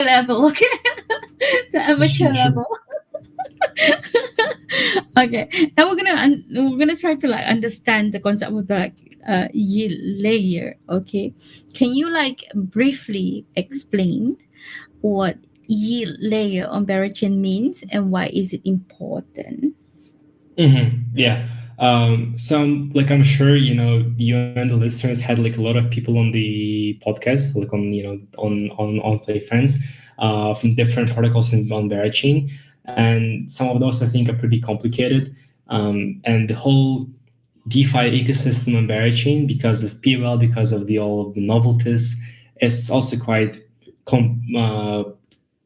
level, okay? The amateur level. Okay, and we're gonna try to like understand the concept of the yield layer. Okay, can you like briefly explain what yield layer on Berachain means and why is it important? Yeah. Like I'm sure you and the listeners had like a lot of people on the podcast, like on on Play Friends, from different protocols on Berachain, and some of those I think are pretty complicated. And the whole DeFi ecosystem on Berachain, because of POL, because of the all of the novelties, is also quite com- uh,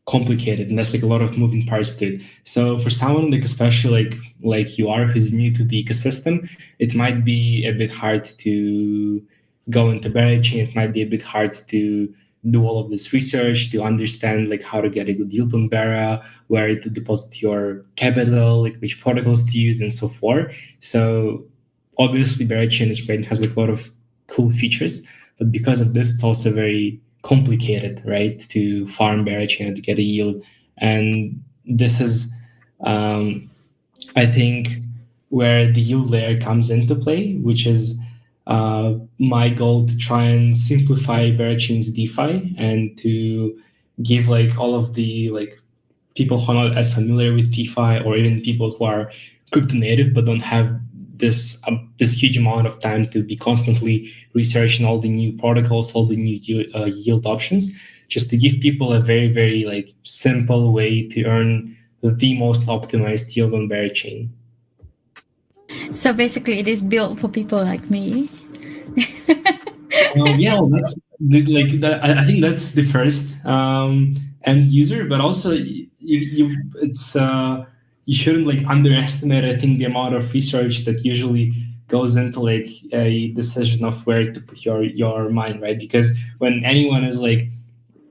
complicated, and there's like a lot of moving parts to it. So for someone like especially like you are who's new to the ecosystem, it might be a bit hard to go into Berachain. It might be a bit hard to do all of this research to understand like how to get a good yield on Bera, where to deposit your capital, like which protocols to use, and so forth. So obviously Berachain is great and has like a lot of cool features, but because of this, it's also very complicated, right? To farm Berachain and to get a yield, and this is, um, I think, where the yield layer comes into play, which is my goal to try and simplify Berachain's DeFi and to give like all of the like people who are not as familiar with DeFi, or even people who are crypto native but don't have this huge amount of time to be constantly researching all the new protocols, all the new yield options, just to give people a very like simple way to earn the most optimized yield on Berachain. So basically, it is built for people like me. Yeah, well, that's like that. I think that's the first end user, but also it's you shouldn't like underestimate. I think the amount of research that usually goes into like a decision of where to put your mind, right? Because when anyone is like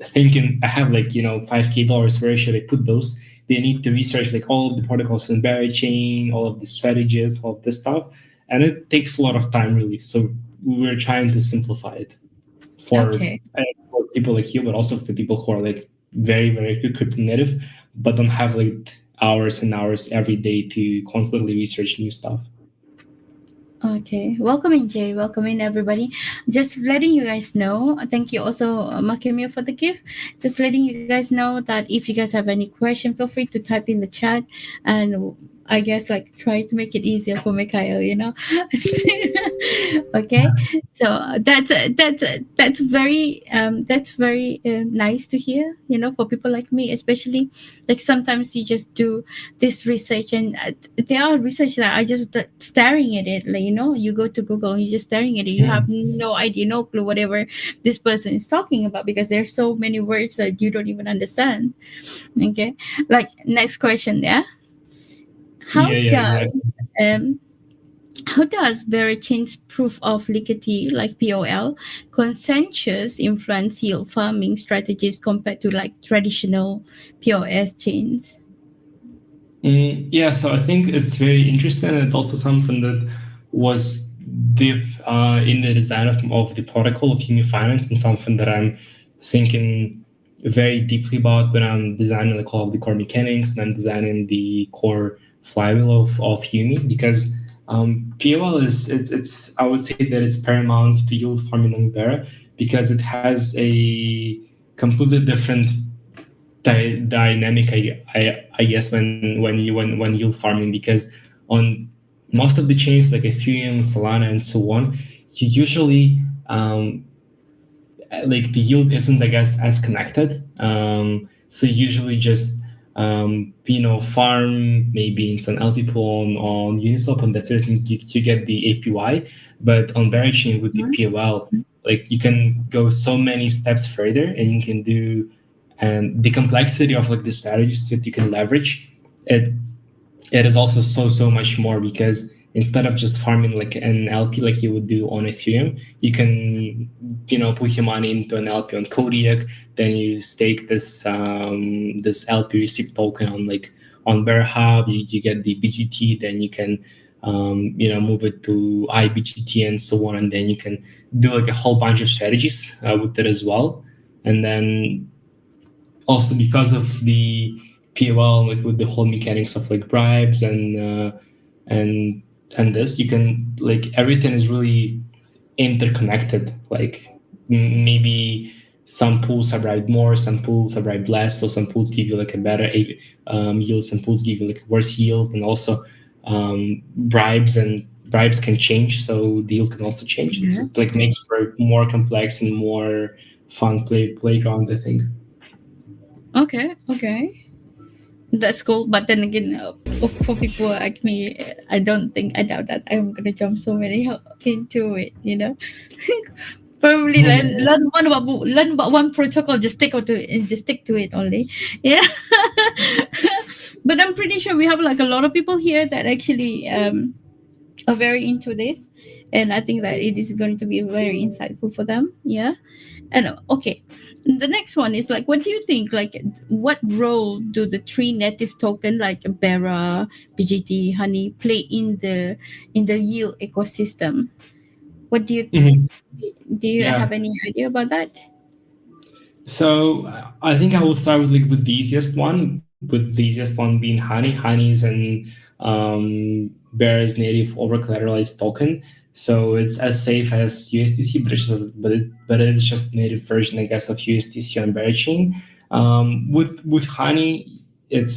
thinking, I have like $5K, where should I put those? They need to research like all of the protocols in Berachain, all of the strategies, all of this stuff, and it takes a lot of time really. So we're trying to simplify it for, Okay. for people like you, but also for people who are like very good crypto native, but don't have like hours and hours every day to constantly research new stuff. Okay. Welcome in, Jay. Welcome in, everybody. Just letting you guys know. Thank you also, Makimia, for the gift. Just letting you guys know that if you guys have any question, feel free to type in the chat, and I guess like try to make it easier for Mikhail. Okay. So that's very nice to hear. For people like me, especially like sometimes you just do this research and there are research that I just staring at it, like you go to Google and you're just staring at it, you have no idea, no clue whatever this person is talking about because there's so many words that you don't even understand. Okay, like next question. Yeah, how Yeah, does exactly. um how does Berachain's proof of liquidity, like POL, consensus influence yield farming strategies compared to like traditional POS chains? Yeah, so I think it's very interesting, and it's also something that was deep in the design of the protocol of Yumi Finance, and something that I'm thinking very deeply about when I'm designing like all of the core mechanics and I'm designing the core flywheel of Yumi, because POL is it's I would say that it's paramount to yield farming on Bera because it has a completely different dynamic, I guess, when yield farming, because on most of the chains like Ethereum, Solana, and so on, you usually like the yield isn't, I guess, as connected. So you usually just farm maybe in some LP pool on Uniswap, and that's it. And you get the APY. But on Berachain with the POL, like you can go so many steps further, and you can do, and the complexity of like the strategies that you can leverage it it is also so much more, because instead of just farming like an LP like you would do on Ethereum, you can put your money into an LP on Kodiak, then you stake this LP receipt token on like on Bear Hub, you get the BGT, then you can move it to IBGT and so on, and then you can do like a whole bunch of strategies with it as well. And then also because of the POL, like with the whole mechanics of like bribes and and this, you can like everything is really interconnected. Like maybe some pools are bribed more, some pools are bribed less. So some pools give you like a better yield, some pools give you like a worse yield, and also bribes can change, so the yield can also change. Yeah. It like makes for more complex and more fun playground, I think. Okay. Okay. That's cool. But then again, for people like me, I doubt that I'm gonna jump so many into it. You know, probably learn about one protocol, just stick to it and just stick to it only. Yeah. But I'm pretty sure we have like a lot of people here that actually are very into this, and I think that it is going to be very insightful for them. Yeah. And okay, the next one is like, what do you think? Like, what role do the three native token like Bera, BGT, Honey play in the yield ecosystem? What do you Mhm. do? You have Yeah. any idea about that? So I think I will start with like with the easiest one, with the easiest one being Honey. Honey is an Bear's native over collateralized token. So it's as safe as USDC, but it's just native version, I guess, of USDC on Berachain. With Honey, it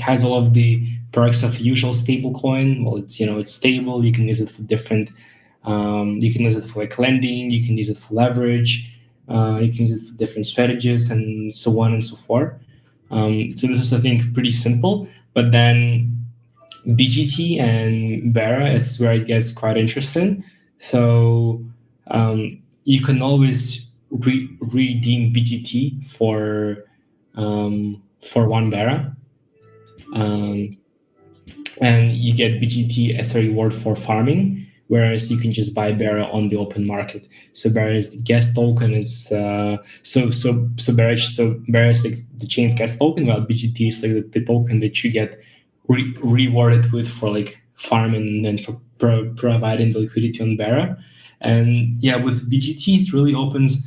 has all of the perks of usual stablecoin. Well, it's stable. You can use it for different. You can use it for like lending. You can use it for leverage. You can use it for different strategies and so on and so forth. So this is, I think, pretty simple. But then BGT and Bera is where it gets quite interesting. So you can always redeem BGT for one Bera. Um, and you get BGT as a reward for farming, whereas you can just buy Bera on the open market. So Bera is the gas token. It's Bera is like the chain's gas token, while BGT is like the token that you get rewarded with for like farming and for providing the liquidity on Bera. And yeah, with BGT, it really opens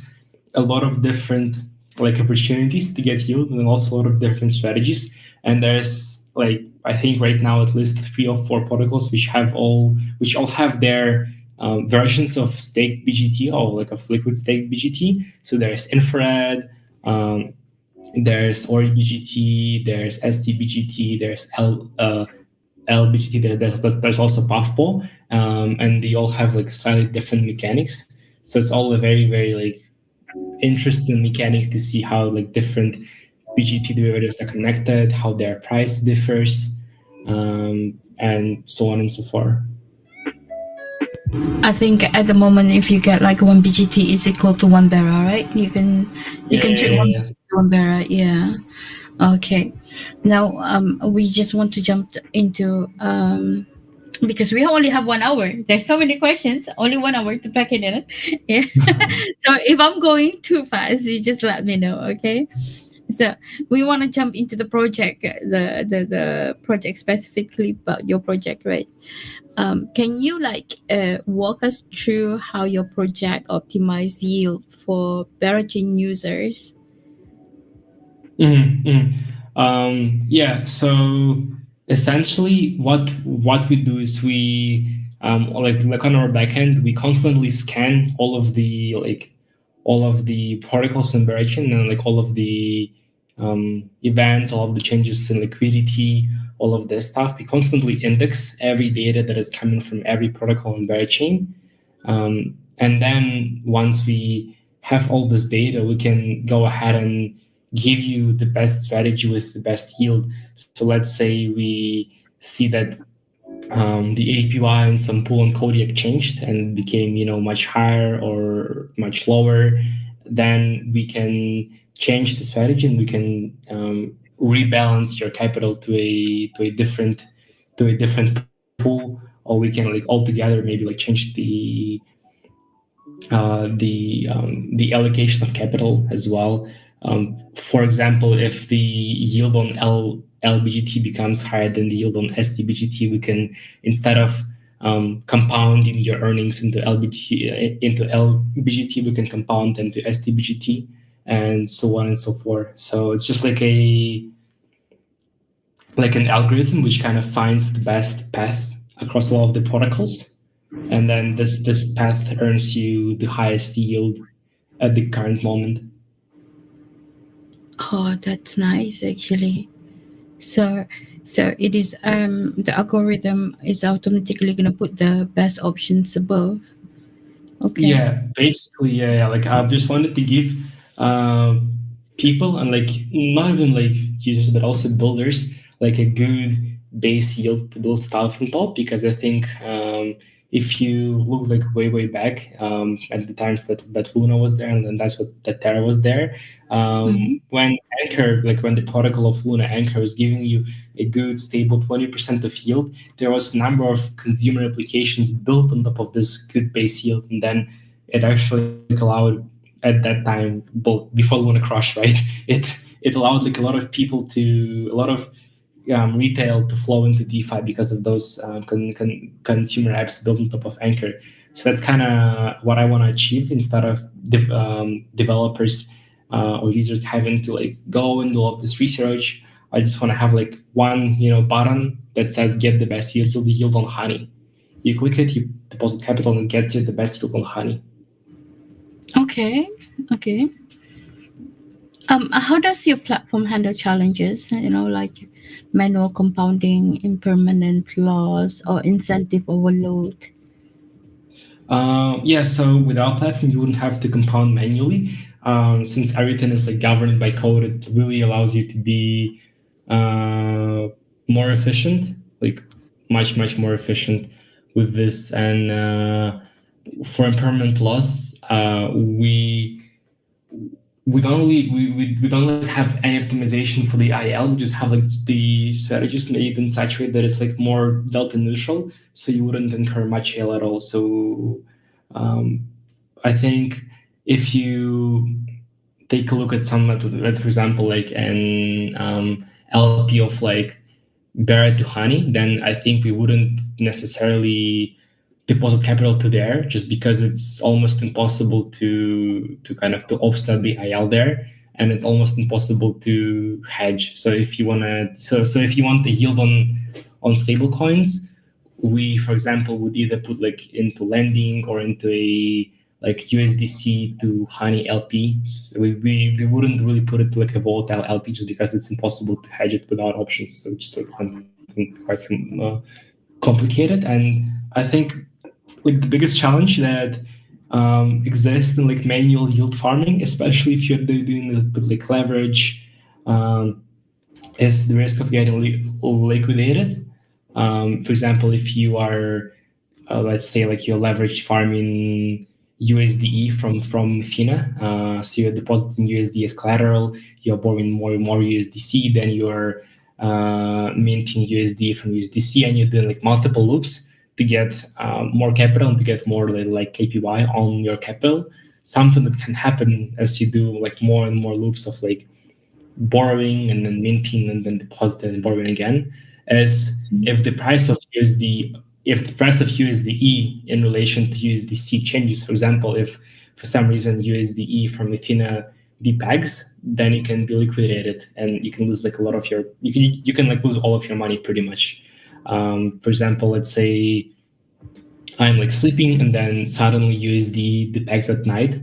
a lot of different like opportunities to get healed and also a lot of different strategies. And there's like I think right now at least 3 or 4 protocols which all have their versions of staked BGT or like of liquid staked BGT. So there's infrared, um, there's Ori BGT, there's ST BGT, there's LBGT, there's also Puffball, and they all have like slightly different mechanics. So it's all a very very like interesting mechanic to see how like different BGT derivatives are connected, how their price differs, and so on and so forth. I think at the moment, if you get like one BGT is equal to one Bera, right? You Yeah, can yeah, treat yeah, one yeah. BGT to one Bera. Yeah. Okay. Now, we just want to jump into because we only have 1 hour. There's so many questions. Only 1 hour to pack it in. Yeah. So if I'm going too fast, you just let me know. Okay. So we want to jump into the project, the project specifically about your project, right? Can you like walk us through how your project optimize yield for Berachain users? Mhm, mhm. Yeah, so essentially what we do is we like on our backend we constantly scan all of the protocols in Berachain and like all of the events, all of the changes in liquidity, all of this stuff. We constantly index every data that is coming from every protocol in Berachain. And then once we have all this data, we can go ahead and give you the best strategy with the best yield. So let's say we see that the APY in some pool and Kodiak changed and became much higher or much lower, then we can change the strategy and we can rebalance your capital to a different pool, or we can like altogether maybe like change the allocation of capital as well. For example, if the yield on LBGT becomes higher than the yield on SDBGT, we can, instead of compounding your earnings into LBGT, we can compound them to SDBGT. and so on and so forth. So it's just like an algorithm which kind of finds the best path across all of the protocols, and then this path earns you the highest yield at the current moment. Oh, that's nice actually. So, so it is the algorithm is automatically gonna put the best options above. Okay. Yeah, basically, yeah. Like I just wanted to give uh, people and like not even like users but also builders like a good base yield to build stuff on top, because I think if you look like way back at the times that Luna was there, and then that's what that Terra was there, Mm-hmm. when Anchor, like when the protocol of Luna Anchor was giving you a good stable 20% of yield, there was a number of consumer applications built on top of this good base yield, and then it actually like allowed at that time, before Luna crashed, right? It allowed like a lot of people to a lot of retail to flow into DeFi because of those consumer apps built on top of Anchor. So that's kind of what I want to achieve, instead of developers or users having to like go and do all of this research. I just want to have like one button that says get the best yield on Honey. You click it, you deposit capital, and it gets you the best yield on Honey. Okay. Okay. How does your platform handle challenges? Like manual compounding, impermanent loss, or incentive overload? Yeah, so with our platform, you wouldn't have to compound manually. Since everything is like governed by code, it really allows you to be uh, more efficient, like much more efficient with this. And for impermanent loss, we don't like have any optimization for the IL. We just have like the strategies made in such a way that it's like more delta neutral, so you wouldn't incur much AL at all. So um, I think if you take a look at some, for example, like an LP of like Berachain, then I think we wouldn't necessarily deposit capital to there, just because it's almost impossible to kind of to offset the IL there, and it's almost impossible to hedge. So if you want to, so if you want the yield on stable coins, we, for example, would either put like into lending or into a like USDC to Honey LP. So we wouldn't really put it to like a volatile LP, just because it's impossible to hedge it without options. So just like something quite complicated. And I think like the biggest challenge that exists in like manual yield farming, especially if you're doing it with like leverage, is the risk of getting liquidated. For example, if you are, let's say, like you're leverage farming USDE from FINA, so you're depositing USD as collateral, you're borrowing more and more USDC, then you're minting USD from USDC, and you're doing like multiple loops to get more capital and to get more like KPY on your capital. Something that can happen as you do like more and more loops of like borrowing and then minting and then depositing and borrowing again, as if the price of USD, if the price of USDE in relation to USDC changes. For example, if for some reason USDE from Athena depegs, then you can be liquidated and you can lose like a lot of your, you can like lose all of your money pretty much. For example, let's say I'm like sleeping and then suddenly USD depegs at night,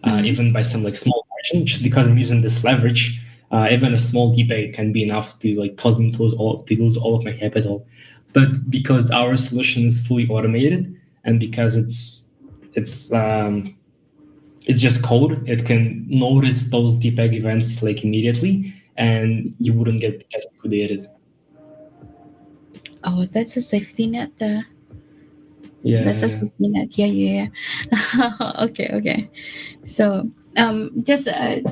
Mm-hmm. even by some like small margin, just because I'm using this leverage. Even a small debate can be enough to like cause me to lose all of my capital. But because our solution is fully automated, and because it's just code, it can notice those debug events like immediately, and you wouldn't get liquidated. Oh, that's a safety net there. That's a Yeah. safety net. Yeah, yeah, yeah. Okay, okay. So, just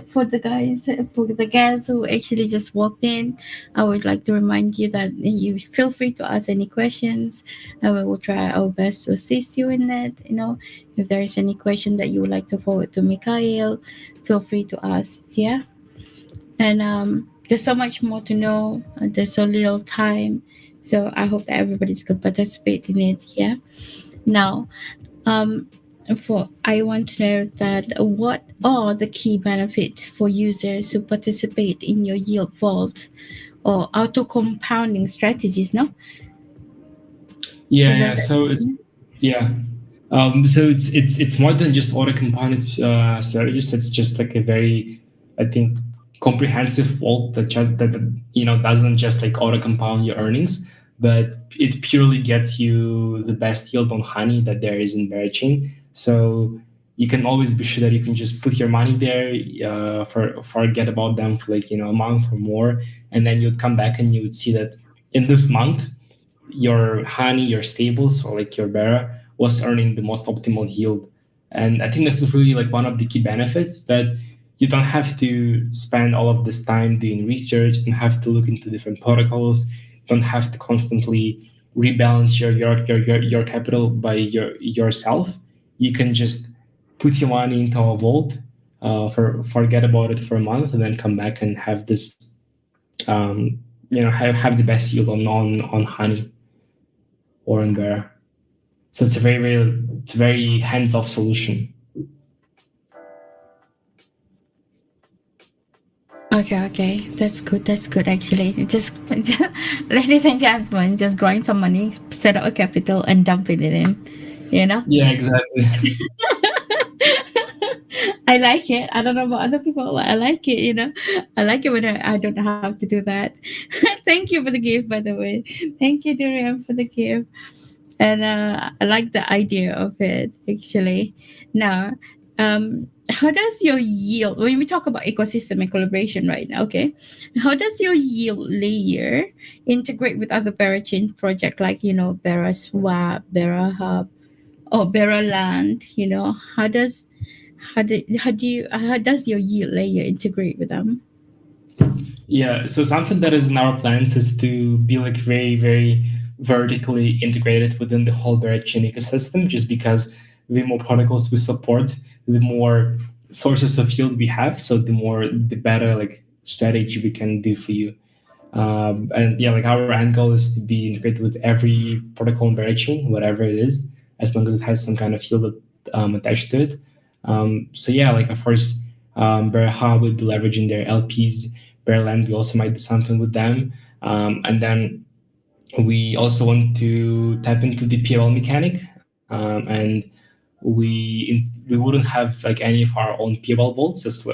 for the guys, for the guests who actually just walked in, I would like to remind you that you feel free to ask any questions. We will try our best to assist you in that. If there is any question that you would like to forward to Mikhail, feel free to ask. Yeah, and there's so much more to know. There's so little time, so I hope that everybody's gonna participate in it. Yeah. Now, um, for I want to know that what are the key benefits for users who participate in your yield vault or auto compounding strategies, no? Yeah, As I yeah. said. So it's yeah. So it's more than just auto compounded strategies. It's just like a very, I think, comprehensive vault that doesn't just like auto compound your earnings, but it purely gets you the best yield on honey that there is in Berachain. So you can always be sure that you can just put your money there, forget about them for like a month or more, and then you'd come back and you would see that in this month your honey, your stables, or like your Bera was earning the most optimal yield. And I think this is really like one of the key benefits that you don't have to spend all of this time doing research and have to look into different protocols. You don't have to constantly rebalance your capital by yourself. You can just put your money into a vault, forget about it for a month, and then come back and have this have the best yield on honey or in Bear. So it's a very hands-off solution. Okay, okay, that's good. That's good actually. Just, ladies and gentlemen, just grind some money, set up a capital, and dump it in. You know, Yeah, exactly. I like it. I don't know about other people, but I like it. I like it when I don't have to do that. Thank you for the gift, by the way. Thank you, Durian, for the gift. And I like the idea of it actually. Now, how does your yield, when we talk about ecosystem and collaboration right now, okay, how does your yield layer integrate with other Berachain project like Bera Swap, Bera Hub, or Bera Land? How does your yield layer integrate with them? Yeah, so something that is in our plans is to be like very, very vertically integrated within the whole Berachain ecosystem, just because the more protocols we support, the more sources of yield we have. So the better like strategy we can do for you. And yeah, like our end goal is to be integrated with every protocol in Berachain, whatever it is, as long as it has some kind of yield attached to it. So yeah, like of course, Beraha would be leveraging their LPs. Bearland, we also might do something with them, and then we also want to tap into the PL mechanic, and we wouldn't have like any of our own PL vaults as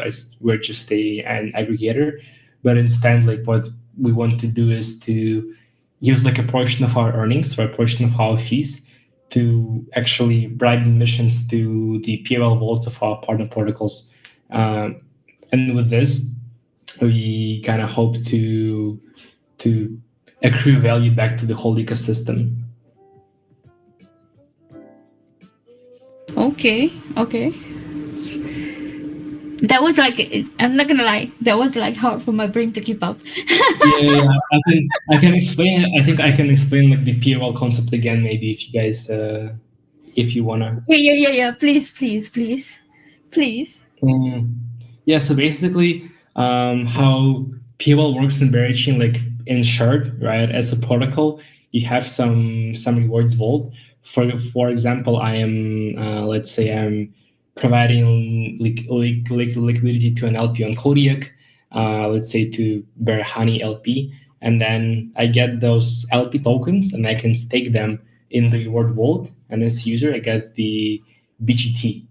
we're just an aggregator, but instead like what we want to do is to use like a portion of our earnings or a portion of our fees to actually bribe missions to the PL vaults of our partner protocols. Um, and with this, we kind of hope to accrue value back to the whole ecosystem. Okay, okay. That was like, I'm not gonna lie, that was like hard for my brain to keep up. Yeah, yeah. I can explain. I think I can explain like the POL concept again, maybe if you guys if you wanna. Yeah, yeah, yeah, yeah. Please, please, please, please. Mm. Yeah, so basically, how POL works in Berachain, like in short, right? As a protocol, you have some rewards vault. For example, I am let's say I'm providing liquidity to an LP on Kodiak, let's say to Berhani LP, and then I get those LP tokens and I can stake them in the reward vault. And as user, I get the BGT,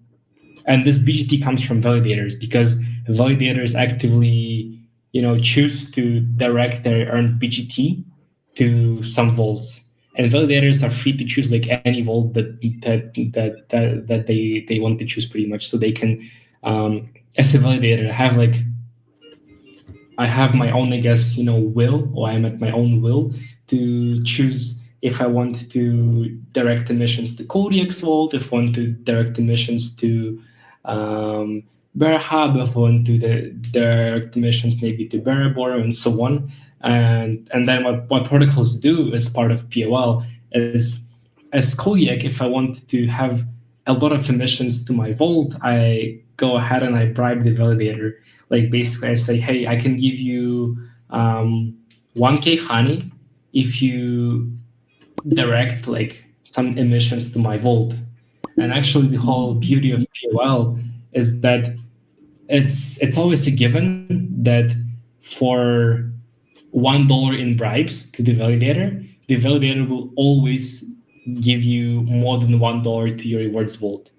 and this BGT comes from validators because validators actively choose to direct their earned BGT to some vaults, and validators are free to choose like any vault that they want to choose pretty much. So they can as a validator have like I have my own, I guess, will, or I'm at my own will to choose if I want to direct emissions to Kodiak's vault, if I want to direct emissions to um, Berahab, if I want to direct emissions maybe to Berabor, and so on. And then what protocols do as part of POL is, as Kodiak, if I want to have a lot of emissions to my vault, I go ahead and I bribe the validator. Like basically, I say, hey, I can give you 1K honey if you direct like some emissions to my vault. And actually, the whole beauty of POL is that it's always a given that for $1 in bribes to the validator will always give you more than $1 to your rewards vault.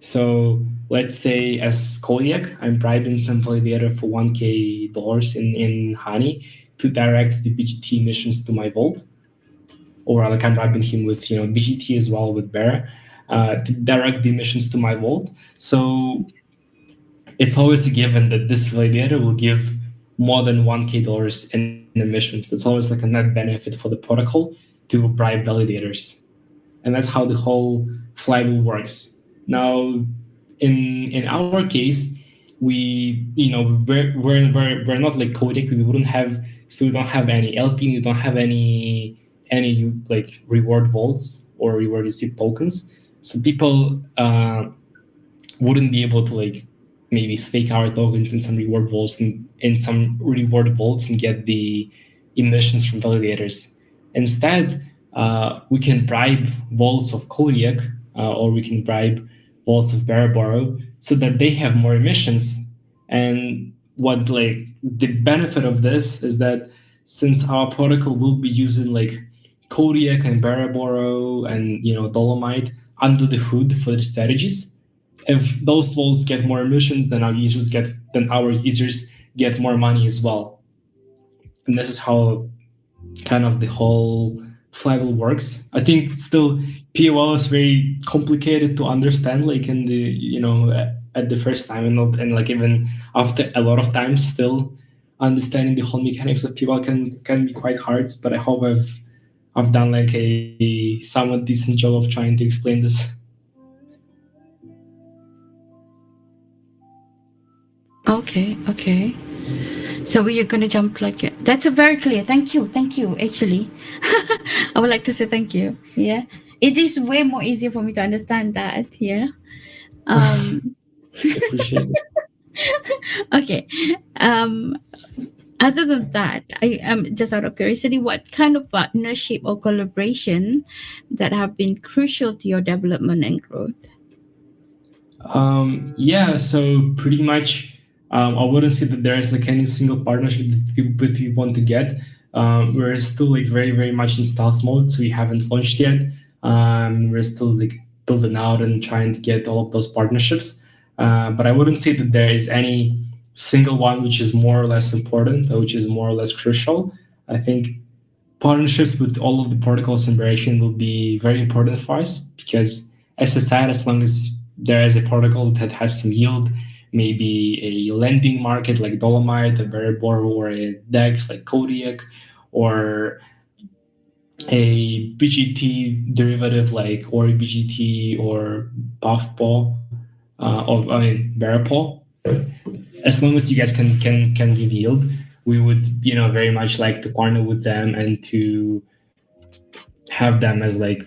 So let's say as Kodiak, I'm bribing some validator for $1K in Honey to direct the BGT missions to my vault, or like I'm bribing him with BGT as well with Bera to direct the missions to my vault. So it's always a given that this validator will give more than $1K in emissions. It's always like a net benefit for the protocol to bribe validators. And that's how the whole flywheel works. Now, in our case, we're not like Kodak. We wouldn't have so we don't have any LP. We don't have any like reward vaults or reward receipt tokens. So people wouldn't be able to like maybe stake our tokens in some reward vaults and in some reward vaults and get the emissions from validators. Instead, we can bribe vaults of Kodiak or we can bribe vaults of Barabaro so that they have more emissions. And what like the benefit of this is that since our protocol will be using like Kodiak and Barabaro and Dolomite under the hood for the strategies, if those vaults get more emissions, then our users get more money as well. And this is how kind of the whole flywheel works. I think still POL is very complicated to understand, like in the at the first time, and like even after a lot of time, still understanding the whole mechanics of POL can be quite hard. But I hope I've done like a somewhat decent job of trying to explain this. Okay, okay. So we are gonna jump like it. That's a very clear. Thank you. Actually, I would like to say thank you. Yeah, it is way more easier for me to understand that. Yeah. Um. Appreciate it. Okay. Um. Other than that, I am just out of curiosity, what kind of partnership or collaboration that have been crucial to your development and growth? Yeah, so pretty much, I wouldn't say that there is like any single partnership that we want to get. We're still like very, very much in stealth mode, so we haven't launched yet. We're still like building out and trying to get all of those partnerships. But I wouldn't say that there is any single one which is more or less important or which is more or less crucial. I think partnerships with all of the protocols in Berachain will be very important for us because, as I said, as long as there is a protocol that has some yield, maybe a lending market like Dolomite, a Barabor, or a DEX like Kodiak, or a BGT derivative like or BGT or Buffball, or I mean Barapol. As long as you guys can give yield, we would very much like to partner with them and to have them as like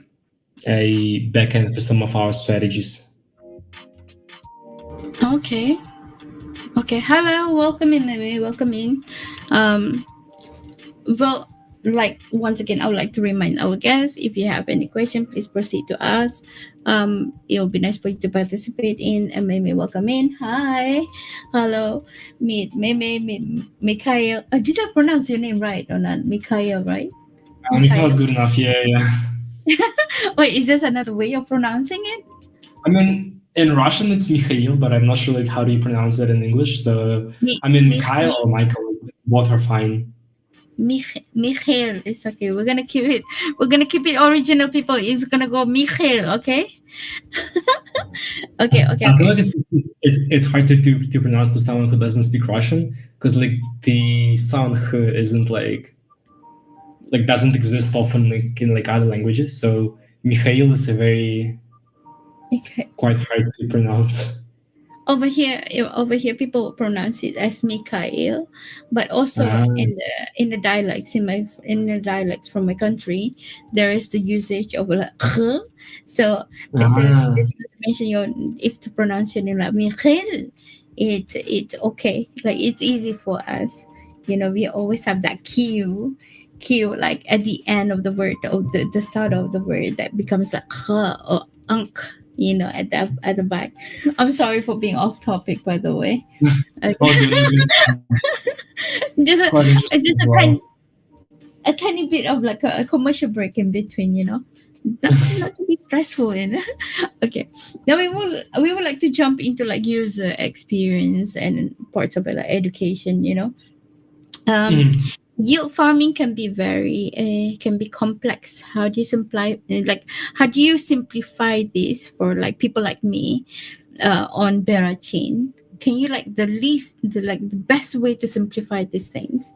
a backend for some of our strategies. Okay. Okay. Hello. Welcome in, Mimi. Welcome in. Um. Well, like once again, I would like to remind our guests, if you have any question, please proceed to ask. It will be nice for you to participate in, and Mimi, welcome in. Hi, hello, meet Mimi, meet Mikhail. Did I pronounce your name right or not? Mikhail, right? Mikhail is Mikhail. good enough. Yeah, yeah. Wait, is this another way of pronouncing it? I mean, in Russian it's Mikhail, but I'm not sure like how do you pronounce it in English. So I mean, Mikhail Mikhail. or Michael, both are fine. Mikhail. It's okay. We're gonna keep it. We're gonna keep it original. People, it's gonna go Mikhail. Okay. Okay. Okay. I feel Okay. like it's hard to pronounce for someone who doesn't speak Russian because like the sound h isn't like doesn't exist often like in like other languages. So Mikhail is a very Okay. quite hard to pronounce. Over here people pronounce it as Mikhail, but also Ah, in the dialects in the dialects from my country, there is the usage of like so ah, basically to mention your, if to pronounce your name like Mikhail, it's okay, like it's easy for us. We always have that q like at the end of the word, or the start of the word, that becomes like or unk. at the back. I'm sorry for being off topic, by the way. Oh, Okay. good, good. just a, Quite interesting just as well. a tiny bit of like a commercial break in between. Not to be stressful. Okay. Now we would like to jump into like user experience and parts of it, like education. Um, Mhm. Yield farming can be complex. How do you simplify this for like people like me on Berachain? Can you like the best way to simplify these things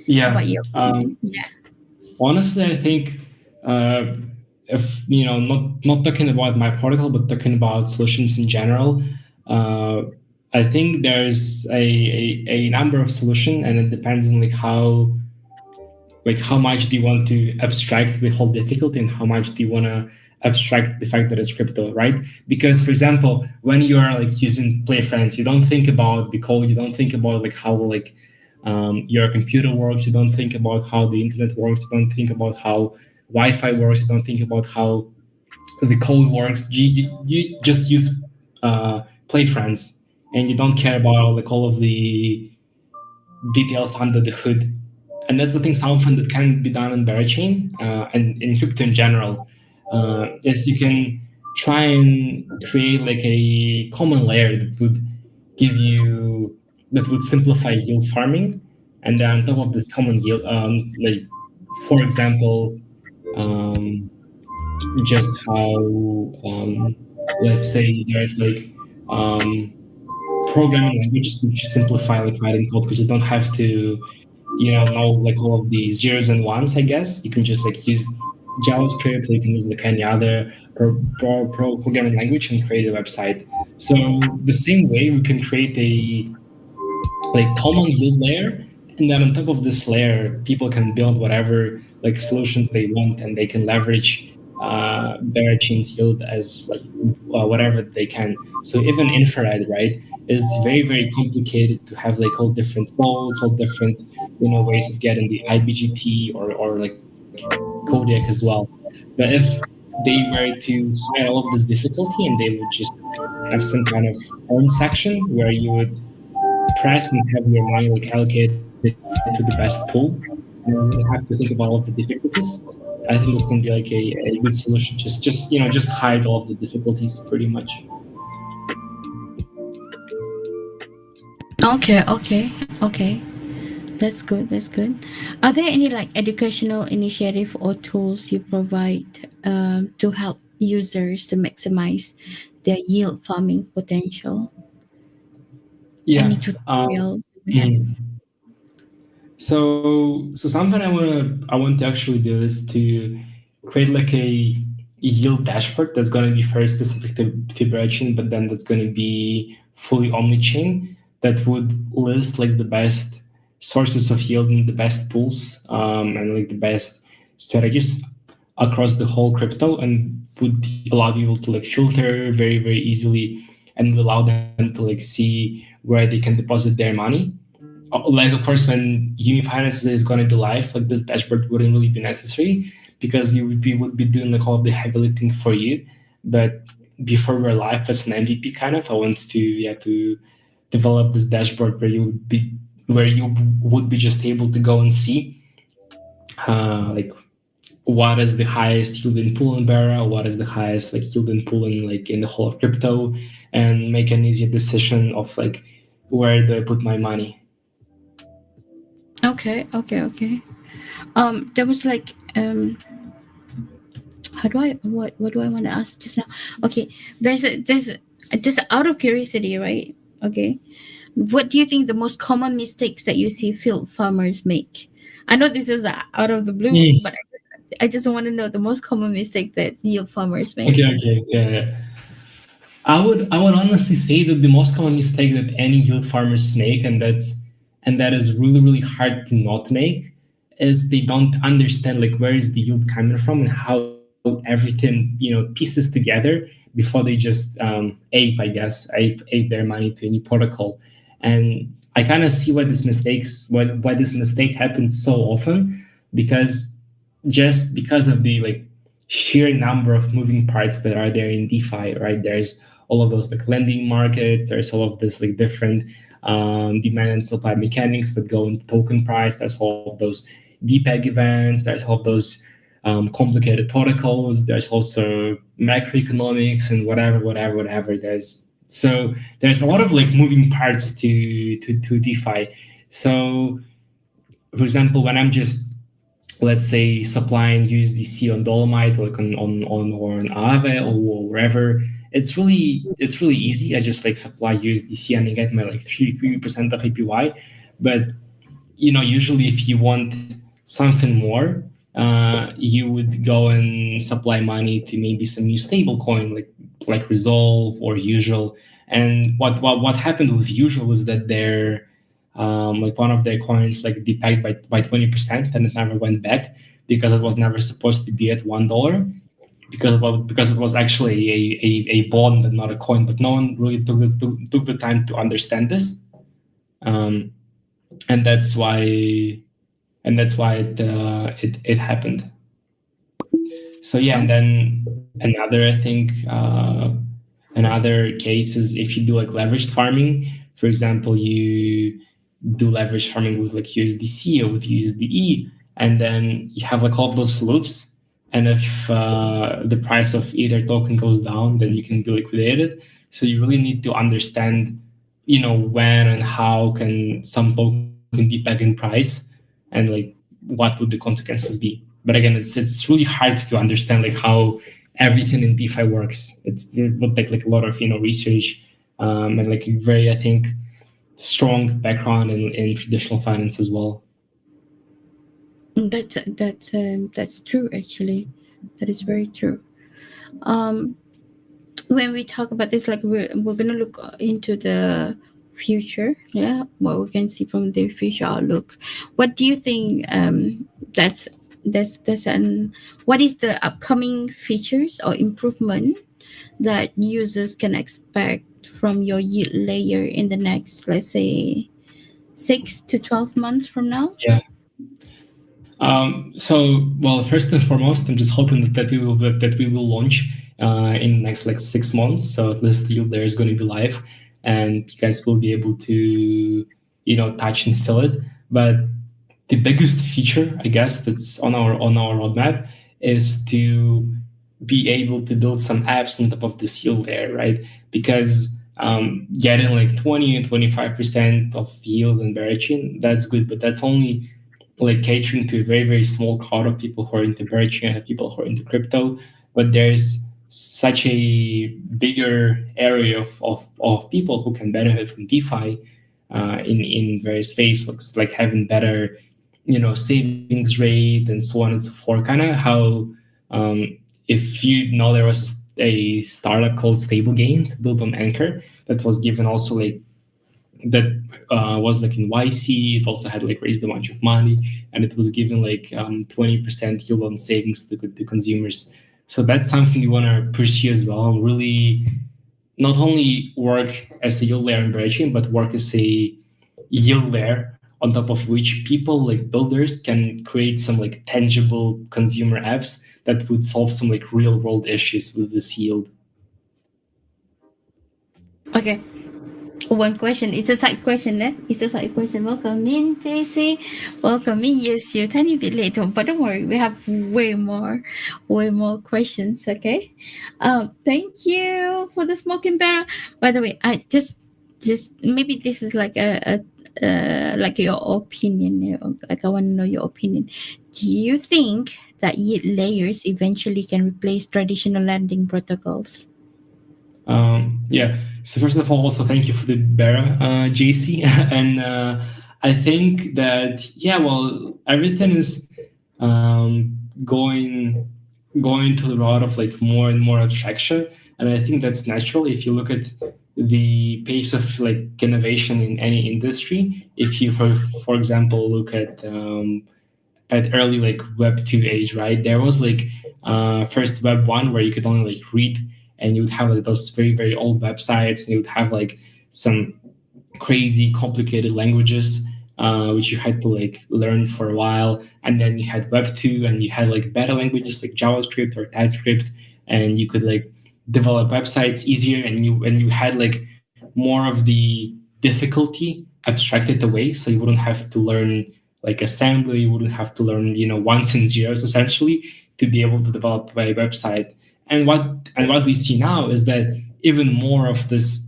Yeah. about yield farming? Yeah. Honestly, I think uh, if not talking about my protocol, but talking about solutions in general, uh, I think there's a number of solution, and it depends on like how much do you want to abstract the whole difficulty and how much do you want to abstract the fact that it's crypto, right? Because for example, when you are like using play friends, you don't think about the code, you don't think about like how like your computer works, you don't think about how the internet works, you don't think about how wi-fi works, you don't think about how the code works. You just use play friends, and you don't care about like all of the details under the hood. And that's the thing, something that can be done in Berachain and in crypto in general. Is you can try and create like a common layer that would give you that would simplify yield farming, and then on top of this common yield, like for example, um, just how let's say there's like um, programming languages which simplify like writing code because you don't have to know like all of these zeros and ones. I guess you can just like use JavaScript, or you can use like any other programming language and create a website. So the same way we can create a like common yield layer, and then on top of this layer people can build whatever like solutions they want, and they can leverage Berachain's yield as like whatever they can. So even infrared, right, is very very complicated to have like all different modes, all different ways of getting the IBGP or like codec as well. But if they were to hide all of this difficulty and they would just have some kind of own section where you would press and have your money like allocated to the best pool, and you wouldn't have to think about all of the difficulties. I think this can be like a good solution. Just hide all of the difficulties pretty much. Okay. That's good. That's good. Are there any like educational initiative or tools you provide to help users to maximize their yield farming potential? Any Yeah. tutorials we have? Mhm. So something I want to actually do is to create like a yield dashboard that's going to be very specific to Berachain, but then that's going to be fully omni-chain, that would list like the best sources of yield and the best pools, and like the best strategies across the whole crypto, and would allow people to like filter very very easily, and allow them to like see where they can deposit their money. Like of course when Yumi Finance is going to be live, like this dashboard wouldn't really be necessary because we would be doing like all of the heavy lifting for you. But before we're live as an MVP kind of, I want to develop this dashboard where you would be just able to go and see like what is the highest yielding pool in Bera, what is the highest like yielding pool in like in the whole of crypto, and make an easier decision of like where do I put my money. Okay. There was like how do I what do I want to ask just now? Okay, there's just out of curiosity, right? Okay, what do you think the most common mistakes that you see field farmers make? I know this is out of the blue, but I just want to know the most common mistake that yield farmers make. Okay. Yeah. I would honestly say that the most common mistake that any yield farmers make, and that is really really hard to not make, is they don't understand like where is the yield coming from and how everything pieces together before they just ape their money to any protocol. And I kind of see why this mistake happens so often, because just because of the like sheer number of moving parts that are there in DeFi, right? There's all of those like lending markets. There's all of this like different demand and supply mechanics that go into token price. There's all of those DPEG events. There's all of those complicated protocols. There's also macroeconomics and whatever. There's a lot of like moving parts to DeFi. So, for example, when I'm just, let's say, supplying USDC on Dolomite, like on or on Aave or wherever, it's really easy. I just like supply USDC and I get my like 3% of APY. But usually if you want something more, you would go and supply money to maybe some new stable coin like Resolve or Usual. And what happened with Usual is that their like one of their coins like depegged by 20% and it never went back because it was never supposed to be at $1 because it was actually a bond and not a coin. But no one really took the time to understand this. Um, and that's why it happened. So yeah, and then another, I think, another case is if you do like leveraged farming. For example, you do leverage farming with like USDC or with USDE, and then you have like all of those loops. And if the price of either token goes down, then you can be liquidated. So you really need to understand, when and how can some token depeg in price, and like what would the consequences be. But again, it's really hard to understand like how everything in DeFi works. It would take like a lot of research, and like a very, I think, strong background in traditional finance as well. That's true. Actually, that is very true. Um, when we talk about this, like we're gonna look into the future. Yeah, what we can see from the future outlook. What do you think? That's an what is the upcoming features or improvement that users can expect from your yield layer in the next, let's say, 6 to 12 months from now? Yeah. So, well, first and foremost, I'm just hoping that we will launch in the next like 6 months. So at least the yield there is going to be live, and you guys will be able to touch and feel it. But the biggest feature, I guess, that's on our roadmap is to be able to build some apps on top of this yield there, right? Because getting like 20 and 25% of yield in Berachain, that's good, but that's only like catering to a very, very small crowd of people who are into Berachain and people who are into crypto. But there's such a bigger area of people who can benefit from DeFi in various ways, like having better savings rate and so on and so forth. Kind of how if there was a startup called Stable Gains built on Anchor that was given also like that was like in YC. It also had like raised a bunch of money, and it was given like 20% yield on savings to consumers. So that's something you want to pursue as well, and really not only work as a yield layer in Berachain, but work as a yield layer on top of which people like builders can create some like tangible consumer apps that would solve some like real world issues with this yield. Okay. One question. It's a side question, eh? It's a side question. Welcome in, JC. Welcome in. Yes, you're a tiny bit late, but don't worry. We have way more questions. Okay. Thank you for the smoking barrel. By the way, I just maybe this is like like your opinion. Like I want to know your opinion. Do you think that yield layers eventually can replace traditional lending protocols? Yeah. So first of all, also thank you for the Bera, JC, and I think that well, everything is going to the route of like more and more abstraction, and I think that's natural. If you look at the pace of like innovation in any industry, if you for example look at early like Web 2 age, right? There was like first Web 1 where you could only like read, and you would have like those very, very old websites, and you would have like some crazy complicated languages. which you had to like learn for a while, and then you had Web 2, and you had like better languages like JavaScript or TypeScript, and you could like develop websites easier, and you had like more of the difficulty abstracted away, so you wouldn't have to learn like assembly, you wouldn't have to learn ones and zeros essentially to be able to develop a website. And what we see now is that even more of this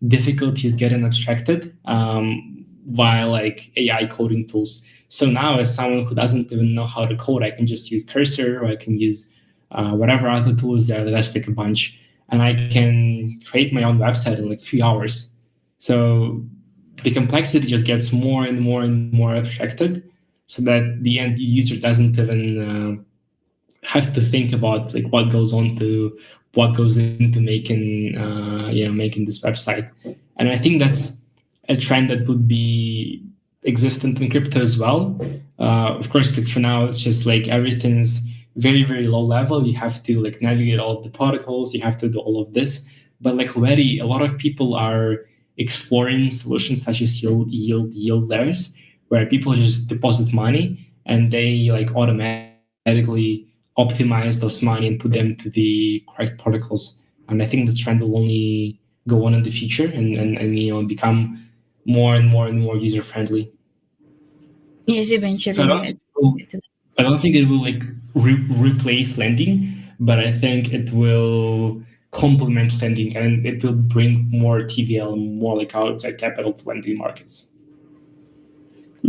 difficulty is getting abstracted via like AI coding tools. So now, as someone who doesn't even know how to code, I can just use Cursor, or I can use whatever other tools there. That's like a bunch, and I can create my own website in like 3 hours. So the complexity just gets more and more and more abstracted, so that the end user doesn't even have to think about like what goes into making this website. And I think that's a trend that would be existent in crypto as well. Of course, like for now, it's just like everything's very very low level. You have to like navigate all of the protocols. You have to do all of this. But like already, a lot of people are exploring solutions such as yield layers, where people just deposit money and they like automatically optimize those money and put them to the correct protocols. And I think the trend will only go on in the future, and become more and more and more user friendly. Yes, So eventually. Yeah. I don't think it will like replace lending, but I think it will complement lending, and it will bring more TVL, more like outside capital to lending markets.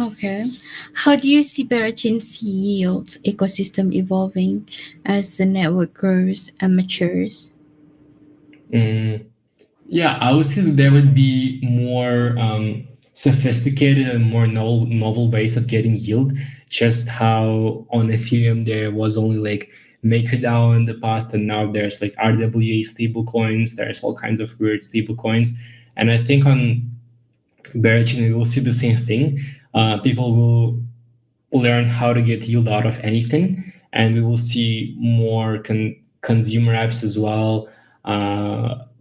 Okay. How do you see Berachain's yield ecosystem evolving as the network grows and matures? Mm, yeah, I would say that there would be more sophisticated and more novel ways of getting yield. Just how on Ethereum there was only like MakerDAO in the past, and now there's like RWA stablecoins. There's all kinds of weird stablecoins, and I think on Berachain we will see the same thing. People will learn how to get yield out of anything, and we will see more consumer apps as well,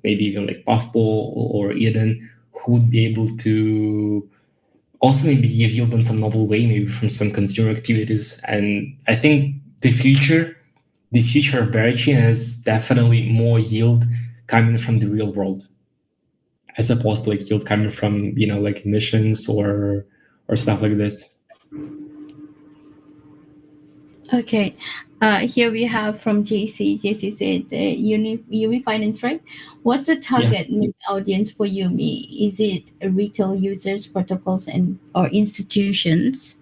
maybe even like Puffball or Eden, who would be able to also maybe give yield in some novel way, maybe from some consumer activities. And I think the future of Berachain is definitely more yield coming from the real world, as opposed to like yield coming from like emissions or stuff like this. Okay. Here we have from JC. JC said Yumi Finance, right? What's the Yeah. target audience for Yumi? Is it retail users, protocols, and or institutions?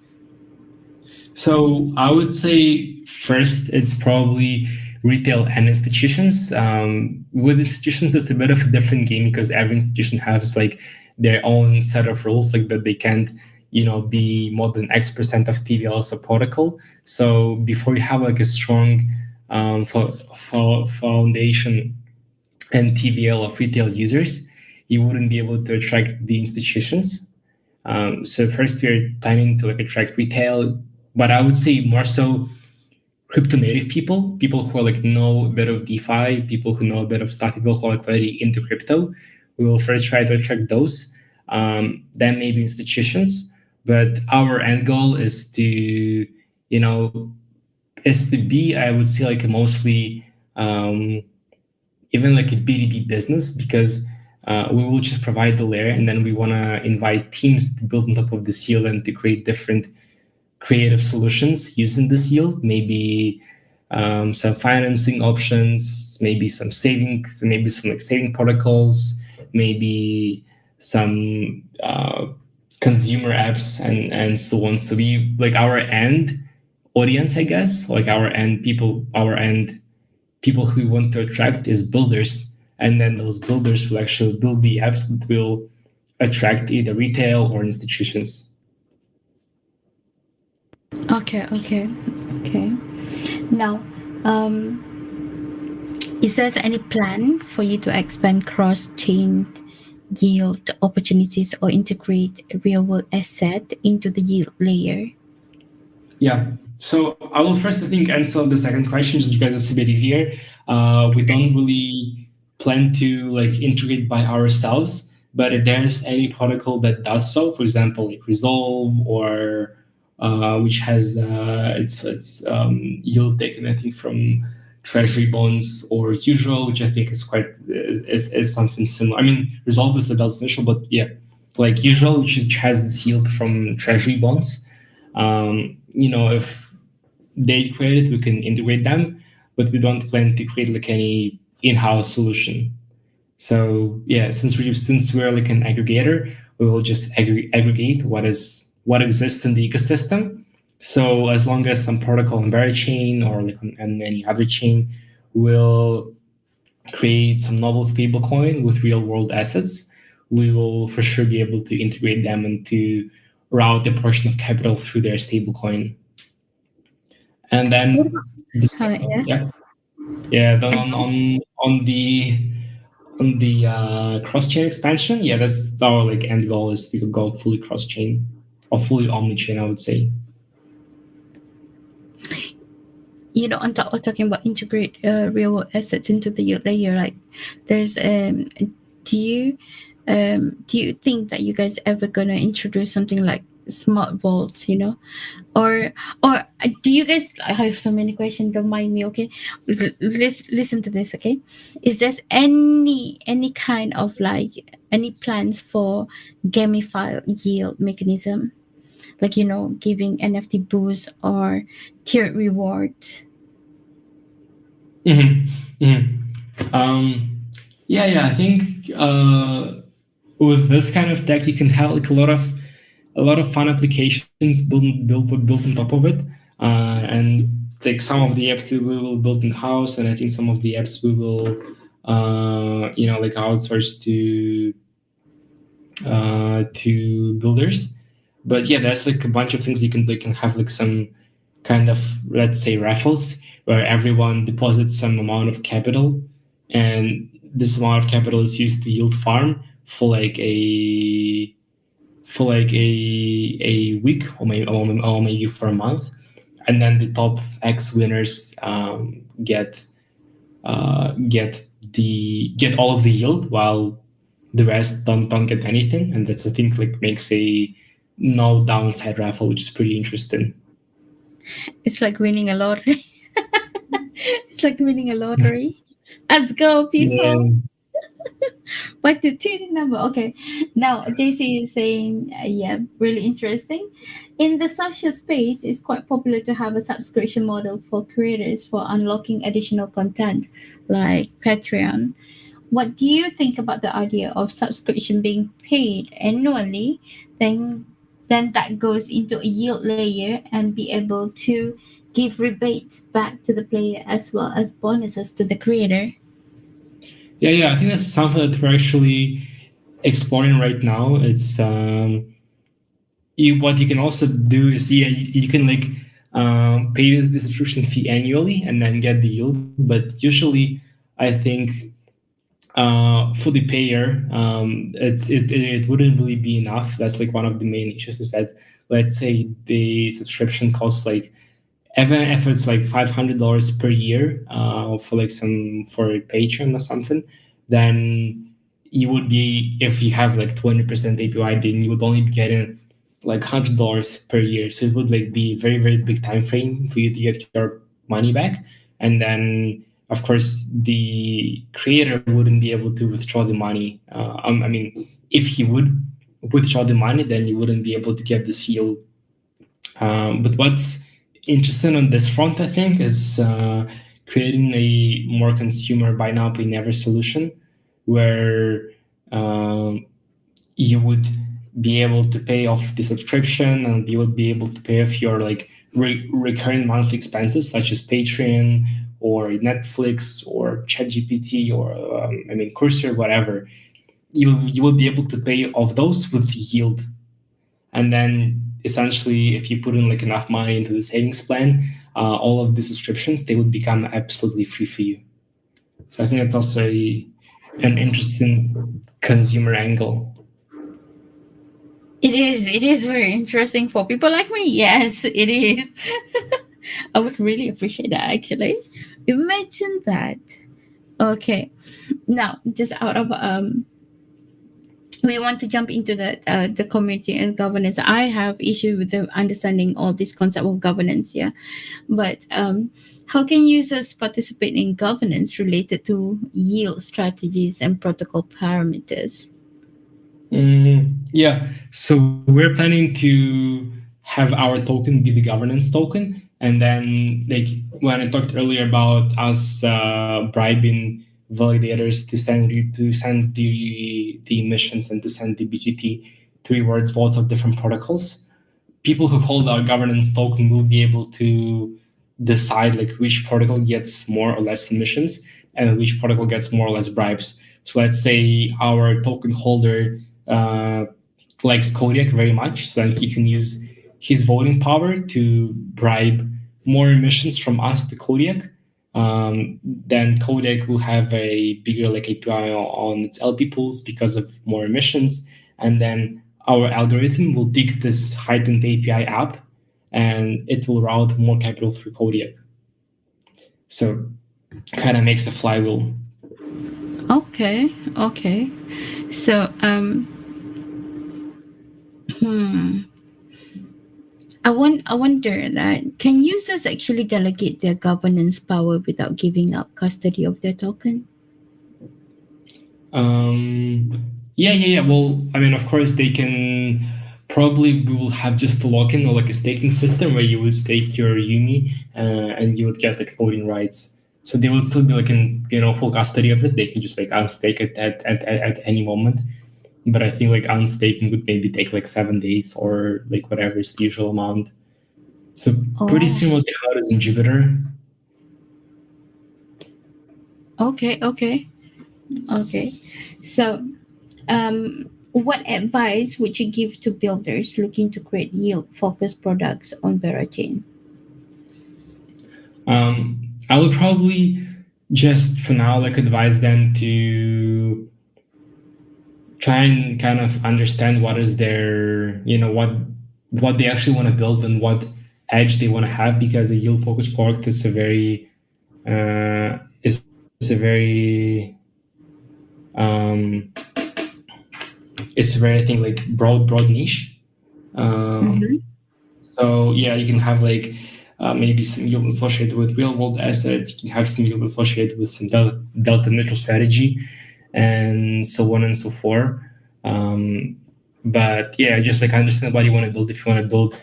So I would say first it's probably retail and institutions. With institutions, it's a bit of a different game because every institution has like their own set of rules, like that they can't, be more than X% of TVL as a protocol. So before you have like a strong foundation and TVL of retail users, you wouldn't be able to attract the institutions. So first we're planning to like attract retail, but I would say more so crypto native people who are like know a bit of DeFi, people who know a bit of stock, people who are like very into crypto. We will first try to attract those, then maybe institutions. But our end goal is to, be, I would say, like a mostly even like a B2B business, because we will just provide the layer, and then we want to invite teams to build on top of this yield and to create different creative solutions using this yield. Maybe some financing options, maybe some savings, maybe some like saving protocols, maybe some consumer apps, and so on. So we like our end audience, I guess, like our end people who we want to attract is builders, and then those builders will actually build the apps that will attract either retail or institutions. Okay, okay, okay. Now, um, is there any plan for you to expand cross-chain yield opportunities or integrate real-world asset into the yield layer? Yeah. So I will first, I think, answer the second question just because it's a bit easier. We don't really plan to like integrate by ourselves, But if there's any protocol that does so, for example, like Resolve or which has its yield taken, I think, from treasury bonds, or usual, which I think is quite is something similar. I mean, Resolve is the beneficial, but yeah, like usual, which has its yield from treasury bonds. If they create it, we can integrate them, but we don't plan to create like any in-house solution. So yeah, since we're like an aggregator, we will just aggregate what exists in the ecosystem. So as long as some protocol on Berachain or like on any other chain will create some novel stablecoin with real world assets, we will for sure be able to integrate them and to route a portion of capital through their stablecoin. And What then about the yeah? yeah, yeah, then And on the cross-chain expansion, yeah, that's our like end goal, is to go fully cross-chain or fully omni-chain, I would say. on top of talking about integrate real world assets into the layer, like there's do you do you think that you guys ever gonna introduce something like smart vaults, or do you guys, I have so many questions, don't mind me, okay? Let's listen to this, okay? Is there any kind of like any plans for gamify yield mechanism, like giving NFT boosts or tiered rewards? Mhm, mhm. Yeah, I think with this kind of tech, you can have like a lot of fun applications built on top of it, and like some of the apps we will build in house, and I think some of the apps we will, like outsource to builders. But yeah, there's like a bunch of things you can do. You can have like some kind of, let's say, raffles where everyone deposits some amount of capital, and this amount of capital is used to yield farm for like a week, or maybe for a month, and then the top X winners get all of the yield, while the rest don't get anything. And that's, I think, like makes a no downside raffle, which is pretty interesting. It's like winning a lottery. It's like winning a lottery. Let's go, people. Yeah. What the TD number? Okay. Now, JC is saying, yeah, really interesting. In the social space, it's quite popular to have a subscription model for creators for unlocking additional content like Patreon. What do you think about the idea of subscription being paid annually? Then, then that goes into a yield layer and be able to give rebates back to the player as well as bonuses to the creator. Yeah, I think that's something that we're actually exploring right now. It's what you can also do is, yeah, you can like pay the subscription fee annually and then get the yield. But usually, I think for the payer, it wouldn't really be enough. That's like one of the main issues, is that, let's say, the subscription costs like, even if it's like $500 per year for like for a Patreon or something, then you would be, if you have like 20% APY, then you would only be getting like $100 per year. So it would like be very, very big time frame for you to get your money back. And then of course the creator wouldn't be able to withdraw the money. I mean, if he would withdraw the money, then you wouldn't be able to get the seal. But what's interesting on this front, I think, is creating a more consumer buy now pay never solution, where um, you would be able to pay off the subscription, and you would be able to pay off your like recurring monthly expenses such as Patreon or Netflix or ChatGPT or I mean Cursor, whatever. You will be able to pay off those with yield, and then essentially, if you put in like enough money into the savings plan, all of the subscriptions, they would become absolutely free for you. So I think that's also an interesting consumer angle. It is very interesting for people like me. Yes, it is. I would really appreciate that actually. Imagine that. Okay. Now, just out of we want to jump into the community and governance. I have issue with the understanding all this concept of governance, yeah. But how can users participate in governance related to yield strategies and protocol parameters? Yeah. So we're planning to have our token be the governance token, and then like when I talked earlier about us bribing validators to send the emissions and to send the BGT towards lots of different protocols, people who hold our governance token will be able to decide like which protocol gets more or less emissions and which protocol gets more or less bribes. So let's say our token holder likes Kodiak very much, so then he can use his voting power to bribe more emissions from us to Kodiak. Then Kodiak will have a bigger like API on its LP pools because of more emissions, and then our algorithm will dig this heightened API app, and it will route more capital through Kodiak. So kind of makes a flywheel. Okay, okay. So hmm, I wonder that can users actually delegate their governance power without giving up custody of their token? Yeah. Well, I mean, of course, they can. Probably we will have just a lock-in or like a staking system where you would stake your Yumi and you would get like voting rights. So they will still be like in full custody of it. They can just like unstake it at any moment. But I think like unstaking would maybe take like 7 days or like whatever is the usual amount. So pretty Oh, similar to how it is in Jupiter. okay, okay, okay. So what advice would you give to builders looking to create yield-focused products on Berachain? I would probably just for now like advise them to try and kind of understand what is their what they actually want to build and what edge they want to have, because a yield focused product is a very is a very um, it's a very I think like broad niche. Mm-hmm. So yeah, you can have like maybe some yield associated with real world assets. You can have some yield associated with some delta neutral strategy, and so on and so forth. Um, but yeah, just like understand what you want to build. If you want to build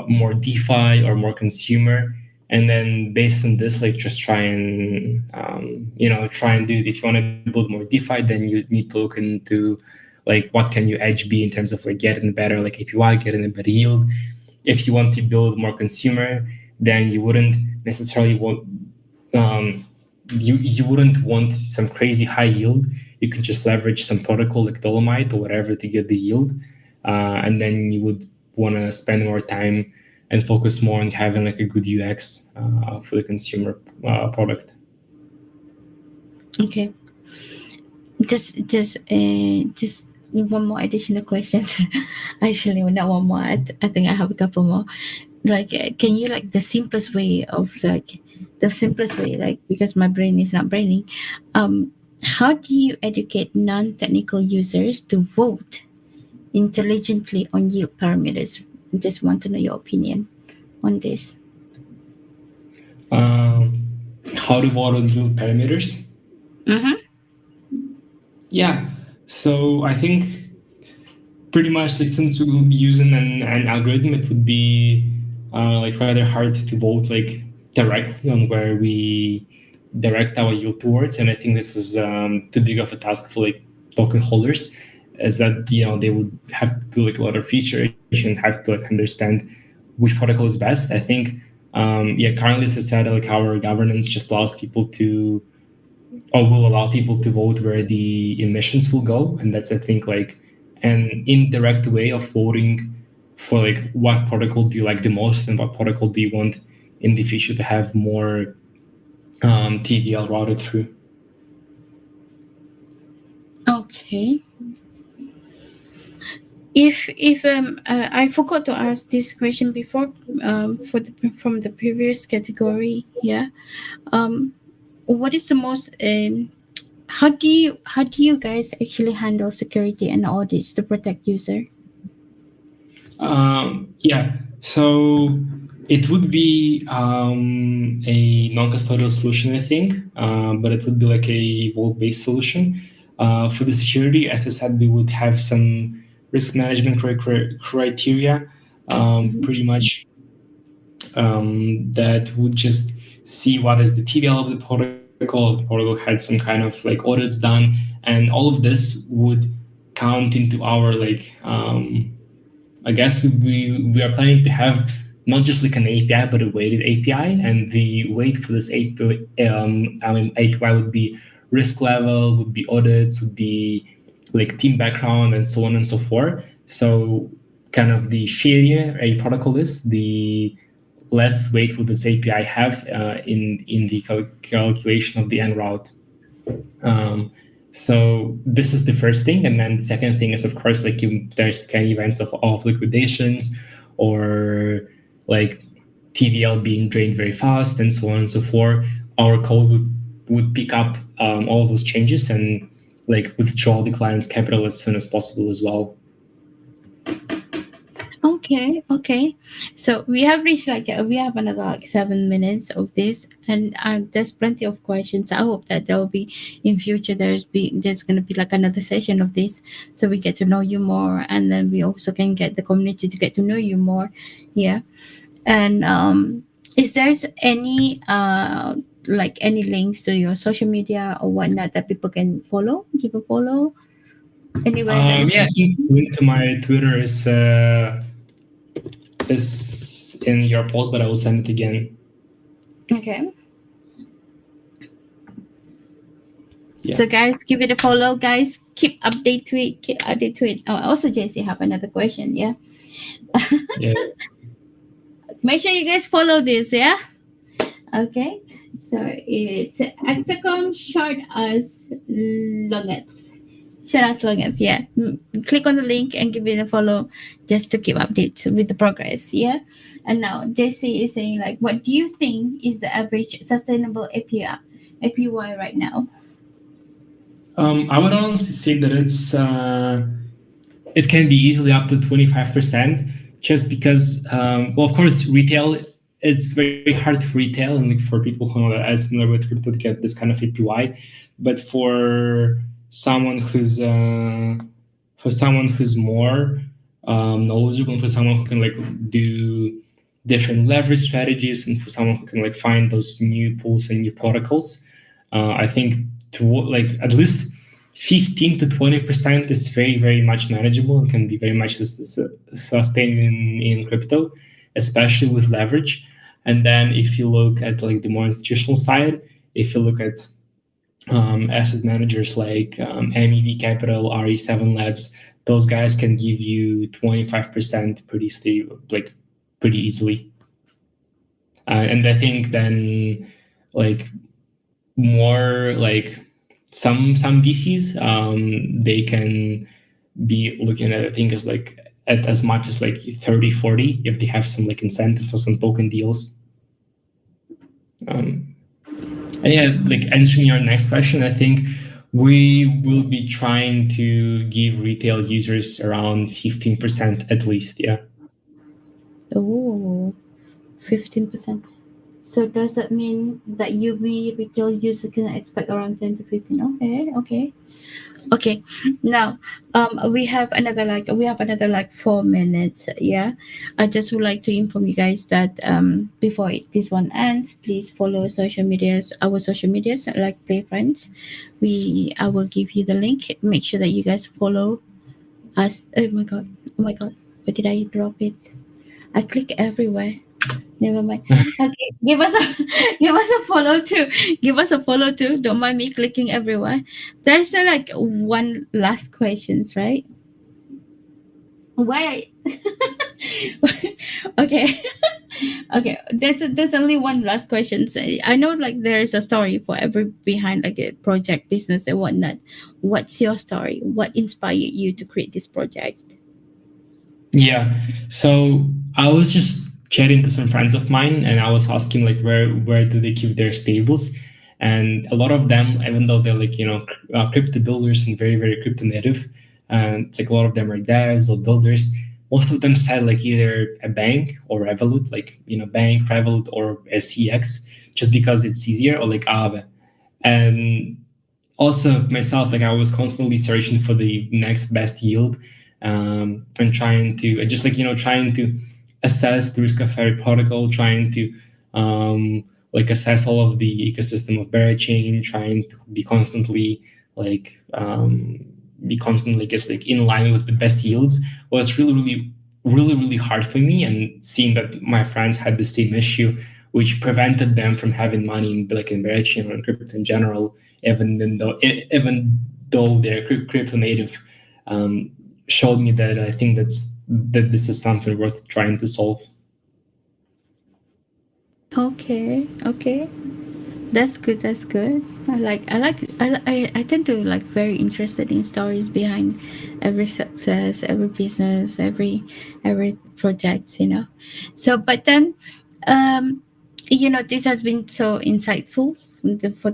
more DeFi or more consumer, and then based on this, like just try and try and do it. If you want to build more DeFi, then you need to look into like what can your edge be in terms of like getting better like APY, getting a better yield. If you want to build more consumer, then you wouldn't necessarily want um, you wouldn't want some crazy high yield. You can just leverage some protocol like Dolomite or whatever to get the yield, and then you would want to spend more time and focus more on having like a good UX for the consumer product. Okay. Just one more additional questions. Actually, not one more. I think I have a couple more. Like, can you like the simplest way, like because my brain is not braining. How do you educate non-technical users to vote intelligently on yield parameters? Just want to know your opinion on this. How to model yield parameters? Mm-hmm. Yeah. So I think pretty much like since we will be using an algorithm, it would be like rather hard to vote like directly on where we direct our yield towards. And I think this is too big of a task for like token holders, as that they would have to do like a lot of research and have to like understand which protocol is best. I think yeah, currently as I said, like our governance just allows people to or will allow people to vote where the emissions will go, and that's I think like an indirect way of voting for like what protocol do you like the most and what protocol do you want in the future to have more TVL routed through. Okay. If I forgot to ask this question before from the previous category, yeah. What is the most How do you guys actually handle security and audits to protect user? Yeah, so it would be a non-custodial solution, I think, but it would be like a vault-based solution. For the security, as I said, we would have some risk management criteria, Mm-hmm. pretty much that would just see what is the TVL of the protocol. If the protocol had some kind of like audits done, and all of this would count into our like I guess we are planning to have not just like an API, but a weighted API. And the weight for this API, API would be risk level, would be audits, would be like team background, and so on and so forth. So kind of the shadier a protocol is, the less weight would this API have in the calculation of the end route. Um, so this is the first thing, and then the second thing is of course like there's kind of events of liquidations or like TVL being drained very fast and so on and so forth. Our code would pick up all of those changes and like withdraw the client's capital as soon as possible as well. Okay, okay. So we have reached like we have another like 7 minutes of this, and there's plenty of questions. I hope that there will be in future. There's gonna be like another session of this, so we get to know you more, and then we also can get the community to get to know you more. Yeah, and is there's any like any links to your social media or whatnot that people can follow? Give a follow anywhere that you Yeah, I can. think link to my Twitter is in your post, but I will send it again. Okay. Yeah. So guys, give it a follow. Guys, keep update to it. Keep update to it. Oh, also, JC have another question. Yeah, Yeah. make sure you guys follow this. Yeah. Okay. So it's Hexacom short as longeth. Short as longeth. Yeah. Click on the link and give it a follow, just to keep updates with the progress. Yeah. And now JC is saying like, what do you think is the average sustainable APY right now? I would honestly say that it can be easily up to 25%, just because well, of course, retail, it's very hard for retail and like for people who are not as familiar with crypto to get this kind of APY. But someone who's for someone who's more knowledgeable, and for someone who can like do different leverage strategies, and for someone who can like find those new pools and new protocols, I think to like at least 15 to 20% is very much manageable and can be very much sustained in crypto, especially with leverage. And then if you look at like the more institutional side, if you look at asset managers like MEV Capital, RE7 Labs, those guys can give you 25% pretty stable, like pretty easily. And I think then like more like some VCs, they can be looking at, I think, as like at as much as like 30, 40 if they have some like incentive or some token deals. Um, and yeah, like answering your next question, I think we will be trying to give retail users around 15% at least. Yeah. Oh, 15%. So does that mean that Yumi retail user can expect around 10 to 15? Okay, okay. Okay. Now, we have another like 4 minutes. Yeah. I just would like to inform you guys that before this one ends, please follow our social medias like Play Friends. I will give you the link. Make sure that you guys follow us. Oh my god. Oh my god. Where did I drop it? I click everywhere. Never mind. Okay, give us a give us a follow too. Give us a follow too. Don't mind me clicking everywhere. There's like one last questions, right? Why? Okay, okay. There's only one last question. So I know like there is a story for every behind like a project, business and whatnot. What's your story? What inspired you to create this project? Yeah. So I was just chatting to some friends of mine, and I was asking like where do they keep their stables, and a lot of them, even though they're like crypto builders and very crypto native, and like a lot of them are devs or builders, most of them said like either a bank or Revolut, like bank, Revolut, or SCX, just because it's easier, or like Aave. And also myself, like I was constantly searching for the next best yield, and trying to just like trying to assess the risk of every protocol, trying to like assess all of the ecosystem of Berachain, trying to like um, be constantly, I guess, like in line with the best yields, was really hard for me. And seeing that my friends had the same issue, which prevented them from having money in like in Berachain or in crypto in general, even though they're crypto native, um, showed me that I think that this is something worth trying to solve. Okay, okay. That's good. That's good. I tend to like very interested in stories behind every success, every business, every project. So, but then, um, this has been so insightful. For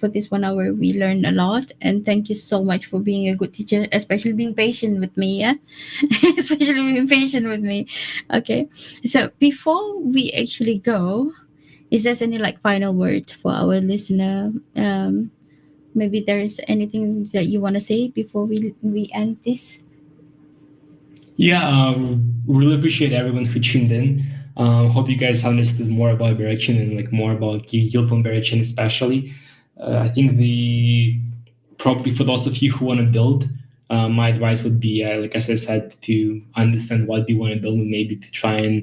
this 1 hour, we learned a lot, and thank you so much for being a good teacher, especially being patient with me. Yeah, especially being patient with me. Okay, so before we actually go, is there any like final words for our listener? Maybe there is anything that you want to say before we end this? Yeah, really appreciate everyone who tuned in. Hope you guys understood more about Berachain and like more about yield from Berachain, especially. I think the probably for those of you who want to build, my advice would be, like as I said, to understand what you want to build, and maybe to try and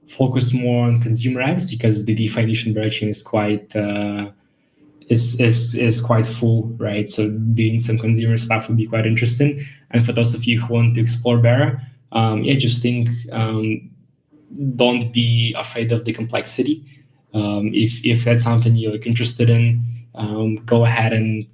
focus more on consumer apps, because the DeFi edition Berachain is quite full, right? So doing some consumer stuff would be quite interesting. And for those of you who want to explore better, yeah, just think, don't be afraid of the complexity. If that's something you're like interested in, go ahead and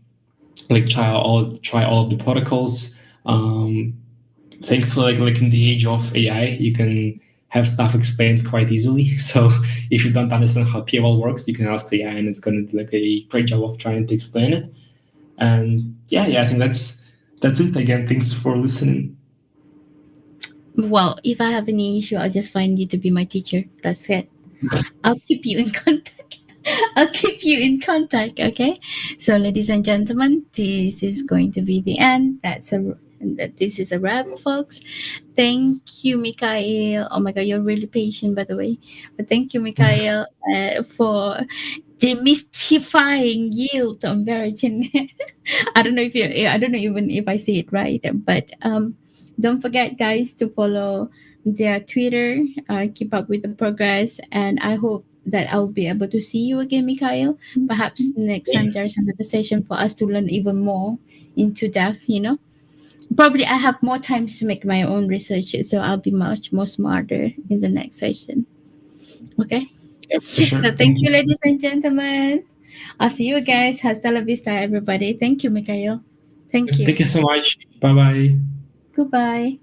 like try all of the protocols. Thankfully, like in the age of AI, you can have stuff explained quite easily. So if you don't understand how PayPal works, you can ask AI, and it's going to do like a great job of trying to explain it. And yeah, I think that's it. Again, thanks for listening. Well, if I have any issue, I'll just find you to be my teacher. That's it. I'll keep you in contact. I'll keep you in contact. Okay. So, ladies and gentlemen, this is going to be the end. This is a wrap, folks. Thank you, Mikhail. Oh my God, you're really patient, by the way. But thank you, Mikhail, for demystifying yield on Virgin. I don't know even if I say it right, but don't forget, guys, to follow their Twitter, keep up with the progress, and I hope that I'll be able to see you again, Mikhail. Perhaps next time there's another session for us to learn even more into depth. Probably I have more time to make my own research, so I'll be much more smarter in the next session. Okay. Yeah, for sure. So thank Thank you, you. ladies and gentlemen. I'll see you guys. Hasta la vista, everybody. Thank you, Mikhail. Thank you. Thank you so much. Bye bye. Goodbye.